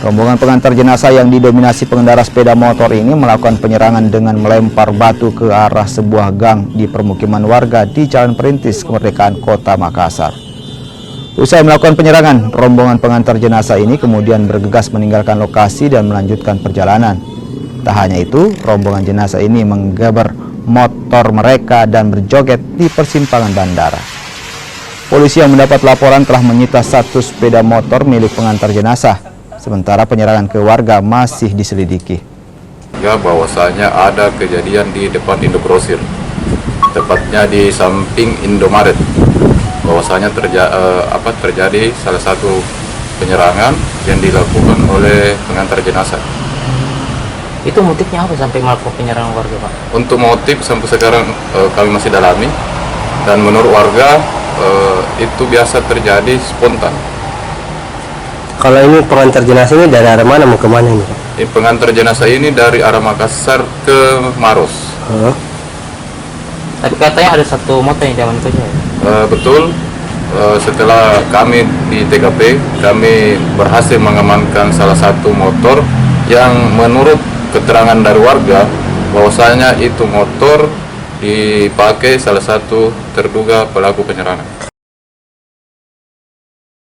Rombongan pengantar jenazah yang didominasi pengendara sepeda motor ini melakukan penyerangan dengan melempar batu ke arah sebuah gang di permukiman warga di Jalan Perintis, Kemerdekaan Kota Makassar. Usai melakukan penyerangan, rombongan pengantar jenazah ini kemudian bergegas meninggalkan lokasi dan melanjutkan perjalanan. Tak hanya itu, rombongan jenazah ini menggeber motor mereka dan berjoget di persimpangan bandara. Polisi yang mendapat laporan telah menyita 1 sepeda motor milik pengantar jenazah, sementara penyerangan ke warga masih diselidiki. Ya, bahwasanya ada kejadian di depan Indogrosir, tepatnya di samping Indomaret. Bahwasanya terjadi salah satu penyerangan yang dilakukan oleh pengantar jenazah. Itu motifnya apa sampai melakukan penyerangan warga, Pak? Untuk motif sampai sekarang kami masih dalami, dan menurut warga itu biasa terjadi spontan. Kalau ini pengantar jenazah ini dari arah mana mau ke mana ini, Pak? Pengantar jenazah ini dari arah Makassar ke Maros. Tapi katanya ada 1 motor yang diamankan ya? Betul. Setelah kami di TKP, kami berhasil mengamankan salah 1 motor yang menurut keterangan dari warga bahwasanya itu motor dipakai salah satu terduga pelaku penyerangan.